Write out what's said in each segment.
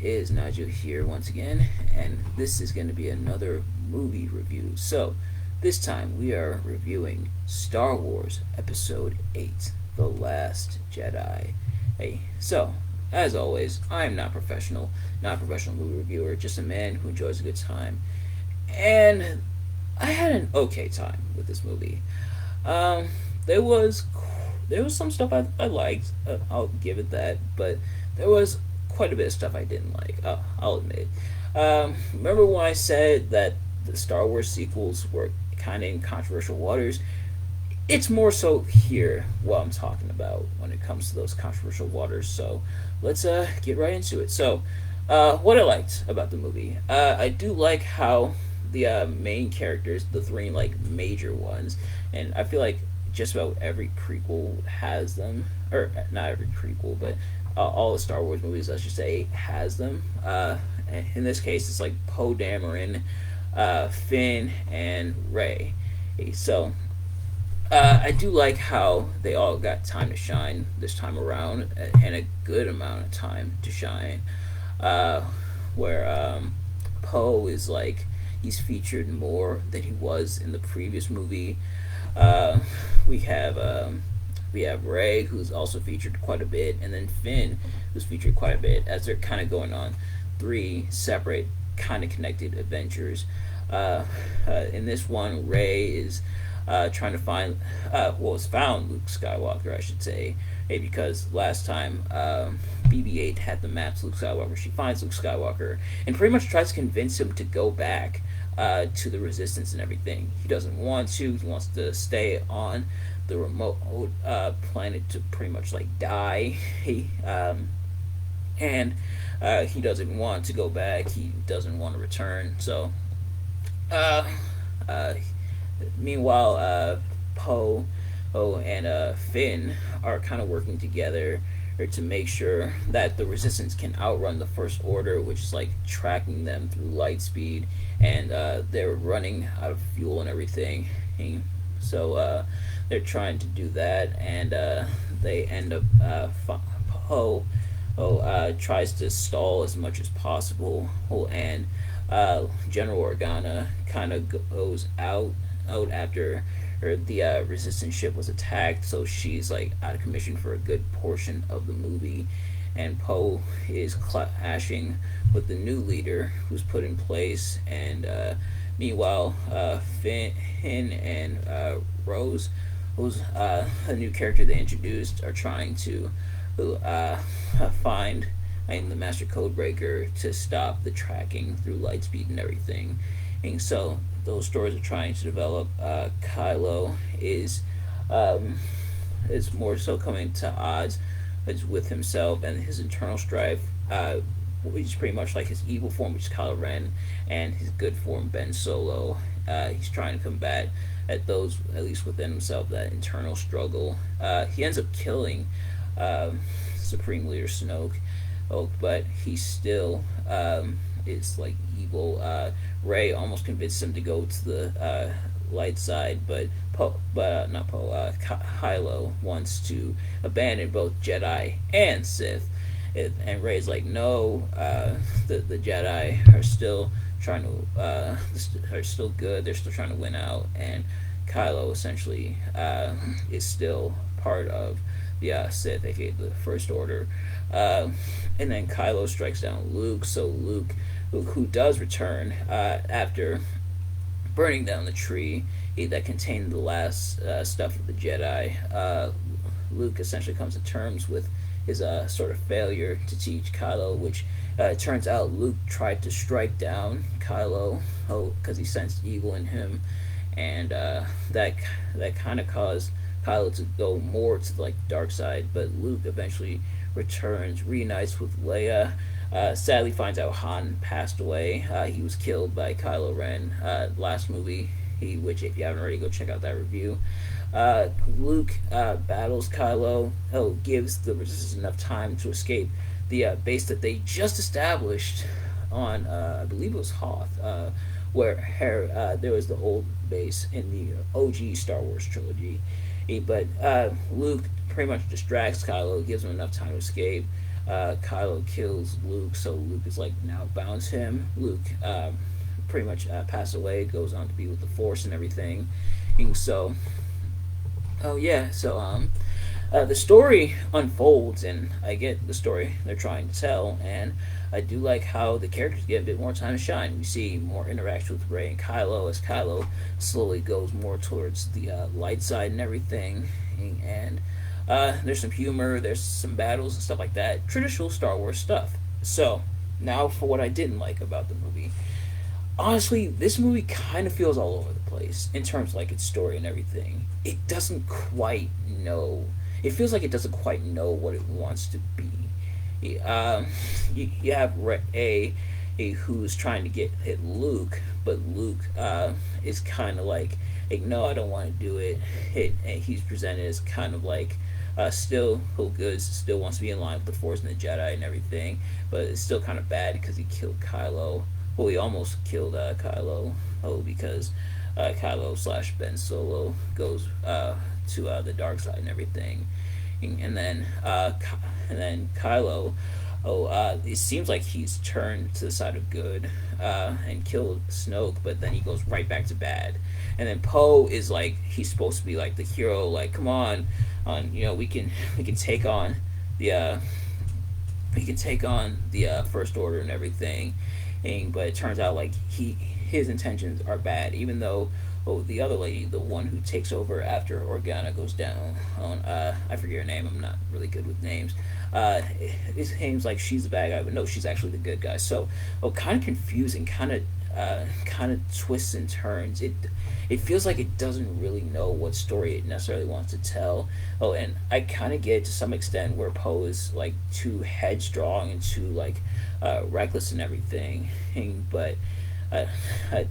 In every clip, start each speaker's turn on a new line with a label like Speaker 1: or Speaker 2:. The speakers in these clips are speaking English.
Speaker 1: is Nigel here once again, and this is going to be another movie review. So, this time we are reviewing Star Wars Episode 8 The Last Jedi. As always, I'm not a professional movie reviewer, just a man who enjoys a good time. And I had an okay time with this movie. Um, there was there was some stuff I liked. I'll give it that, but there was quite a bit of stuff I didn't like. I'll admit. Remember when I said that the Star Wars sequels were kind of in controversial waters? It's more so here what I'm talking about when it comes to those controversial waters. So let's get right into it. What I liked about the movie, I do like how the main characters, the three like major ones, and I feel like just about every prequel has them, or not every prequel, but all the Star Wars movies, I should say, has them. In this case, it's like Poe Dameron, Finn, and Rey. So I do like how they all got time to shine this time around, and a good amount of time to shine. Uh, where Poe is like he's featured more than he was in the previous movie. Uh, we have we have Rey, who's also featured quite a bit, and then Finn, who's featured quite a bit, as they're kind of going on three separate, kind of connected adventures. In this one, Rey is trying to find, has found Luke Skywalker, I should say, because last time BB-8 had the maps Luke Skywalker. She finds Luke Skywalker and pretty much tries to convince him to go back to the Resistance and everything. He doesn't want to. He wants to stay on the remote planet to pretty much like die. And he doesn't want to go back. He doesn't want to return. Uh, uh, Meanwhile, Poe and Finn are kind of working together to make sure that the Resistance can outrun the First Order, which is like tracking them through light speed, and they're running out of fuel and everything. So they're trying to do that, and they end up Poe tries to stall as much as possible, and General Organa kind of goes out after the resistance ship was attacked, so she's like out of commission for a good portion of the movie, and Poe is clashing with the new leader who's put in place, and meanwhile Finn and Rose, who's a new character they introduced, are trying to find the master codebreaker to stop the tracking through lightspeed and everything. And so those stories are trying to develop. Kylo is more so coming to odds with himself and his internal strife, which is pretty much like his evil form, which is Kylo Ren, and his good form, Ben Solo. He's trying to combat at those, at least within himself, that internal struggle. He ends up killing Supreme Leader Snoke, but he still is like evil. Rey almost convinced him to go to the light side, but not Poe. Kylo wants to abandon both Jedi and Sith, and Rey's like, no. The Jedi are still trying to are still good. They're still trying to win out, and Kylo essentially is still part of the Sith, aka the First Order. And then Kylo strikes down Luke. So Luke, who does return after burning down the tree that contained the last stuff of the Jedi, Luke essentially comes to terms with his sort of failure to teach Kylo, which it turns out Luke tried to strike down Kylo because he sensed evil in him, and that kind of caused Kylo to go more to the like dark side. But Luke eventually returns, reunites with Leia. Sadly, finds out Han passed away. He was killed by Kylo Ren last movie. Which, if you haven't already, go check out that review. Luke battles Kylo. Gives the Resistance enough time to escape the base that they just established on, I believe it was Hoth, where there was the old base in the OG Star Wars trilogy. But Luke pretty much distracts Kylo, gives him enough time to escape. Kylo kills Luke, so Luke is like now bound to him. Luke pretty much passed away, goes on to be with the Force and everything. And so, oh yeah, so the story unfolds, and I get the story they're trying to tell, and I do like how the characters get a bit more time to shine. We see more interaction with Rey and Kylo as Kylo slowly goes more towards the light side and everything, and there's some humor, there's some battles and stuff like that, traditional Star Wars stuff. So now for what I didn't like about the movie. Honestly, this movie kind of feels all over the place in terms of like its story and everything. It doesn't quite know. It feels like it doesn't quite know what it wants to be. You have a who's trying to get hit Luke, but Luke is kind of like, no, I don't want to do it. And he's presented as kind of like still Hill Goods still wants to be in line with the Force and the Jedi and everything, but it's still kind of bad because he killed Kylo. Well, he almost killed Kylo. Oh, because Kylo slash Ben Solo goes to the dark side and everything, and then Kylo. Oh, it seems like he's turned to the side of good and killed Snoke, but then he goes right back to bad. And then Poe is like he's supposed to be like the hero, like come on, we can take on the First Order and everything, but it turns out like his intentions are bad, even though the other lady, the one who takes over after Organa goes down on I forget her name. I'm not really good with names. It seems like she's the bad guy, but no, she's actually the good guy. So kind of confusing, kind of twists and turns. It feels like it doesn't really know what story it necessarily wants to tell. And I kind of get it to some extent where Poe is like too headstrong and too like reckless and everything, but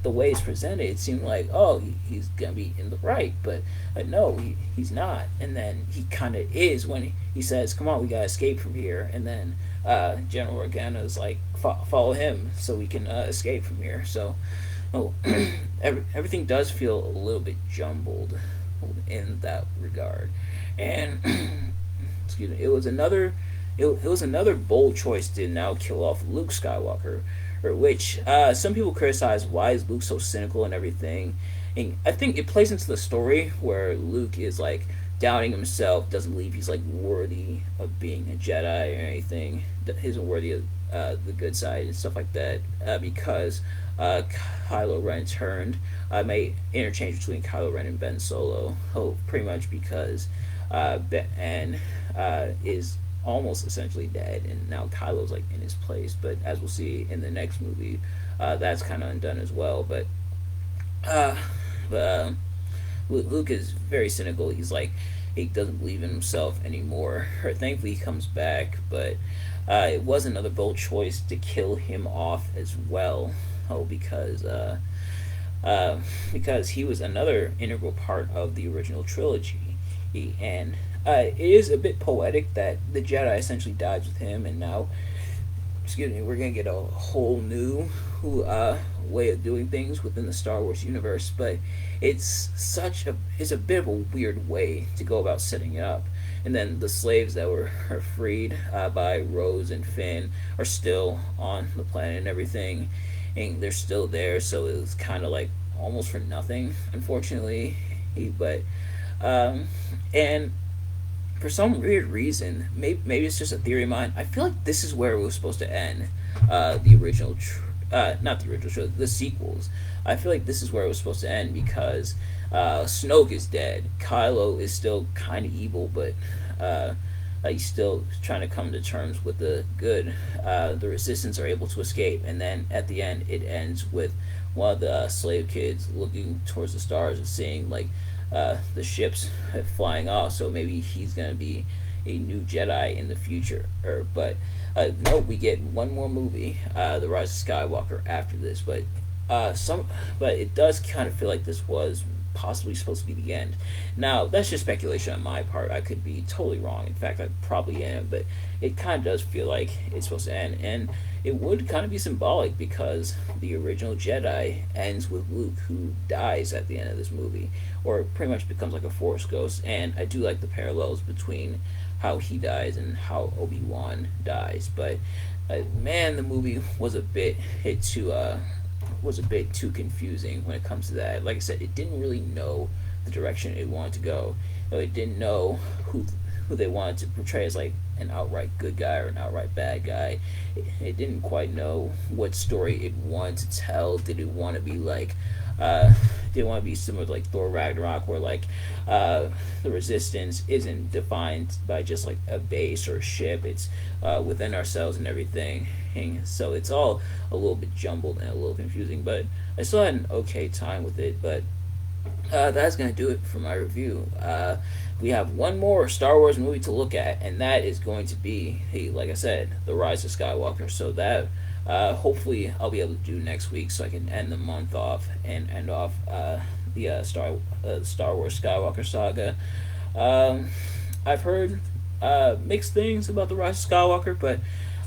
Speaker 1: the way it's presented, it seemed like he's gonna be in the right, but no, he's not. And then he kind of is when he says, "Come on, we gotta escape from here." And then General Organa is like, "Follow him, so we can escape from here." So, everything does feel a little bit jumbled in that regard, and excuse me, it was another bold choice to now kill off Luke Skywalker, which some people criticize. Why is Luke so cynical and everything? And I think it plays into the story where Luke is like doubting himself, doesn't believe he's like worthy of being a Jedi or anything, isn't worthy of the good side and stuff like that, because Kylo Ren turned. I made interchange between Kylo Ren and Ben Solo, pretty much because Ben is almost essentially dead, and now Kylo's like in his place. But as we'll see in the next movie, that's kind of undone as well. Uh, but Luke is very cynical. He's like he doesn't believe in himself anymore. Thankfully, he comes back, but it was another bold choice to kill him off as well. Because he was another integral part of the original trilogy, and it is a bit poetic that the Jedi essentially dies with him, and now, excuse me, we're gonna get a whole new way of doing things within the Star Wars universe. But it's a bit of a weird way to go about setting it up. And then the slaves that are freed by Rose and Finn are still on the planet and everything, and they're still there. So it was kind of like almost for nothing, unfortunately. But and for some weird reason, maybe it's just a theory of mine, I feel like this is where it was supposed to end. The original, not the original show, the sequels. I feel like this is where it was supposed to end because Snoke is dead. Kylo is still kind of evil, but he's still trying to come to terms with the good. The Resistance are able to escape, and then at the end, it ends with one of the slave kids looking towards the stars and seeing like the ships flying off. So maybe he's gonna be a new Jedi in the future. No, we get one more movie, The Rise of Skywalker, after this. But it does kind of feel like this was possibly supposed to be the end. Now that's just speculation on my part. I could be totally wrong. In fact, I probably am. But it kind of does feel like it's supposed to end, and it would kind of be symbolic because the original Jedi ends with Luke, who dies at the end of this movie, or pretty much becomes like a Force ghost. And I do like the parallels between how he dies and how Obi-Wan dies. But man, the movie was a bit too confusing when it comes to that. Like I said, it didn't really know the direction it wanted to go. It didn't know who they wanted to portray as like an outright good guy or an outright bad guy. It didn't quite know what story it wanted to tell. Did it want to be like did it want to be similar to like Thor Ragnarok, where like the resistance isn't defined by just like a base or a ship. It's within ourselves and everything. And so it's all a little bit jumbled and a little confusing, but I still had an okay time with it. But that's going to do it for my review. We have one more Star Wars movie to look at, and that is going to be, hey, like I said, The Rise of Skywalker. So that hopefully I'll be able to do next week, so I can end the month off and end off the Star Wars Skywalker saga. I've heard mixed things about The Rise of Skywalker, but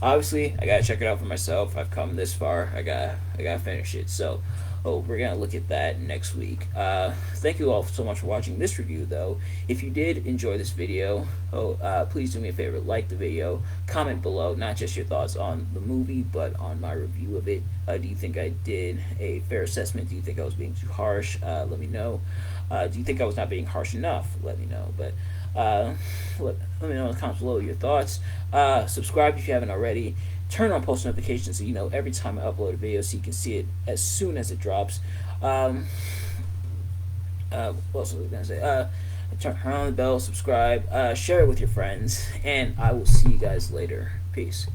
Speaker 1: obviously I gotta check it out for myself. I've come this far. I gotta finish it. So we're gonna look at that next week. Thank you all so much for watching this review, though. If you did enjoy this video, please do me a favor, like the video, comment below, not just your thoughts on the movie, but on my review of it. Do you think I did a fair assessment? Do you think I was being too harsh? Let me know. Do you think I was not being harsh enough? Let me know. But let me know in the comments below your thoughts. Subscribe if you haven't already. Turn on post notifications so you know every time I upload a video, so you can see it as soon as it drops. What else was I gonna say? Turn on the bell, subscribe, share it with your friends, and I will see you guys later. Peace.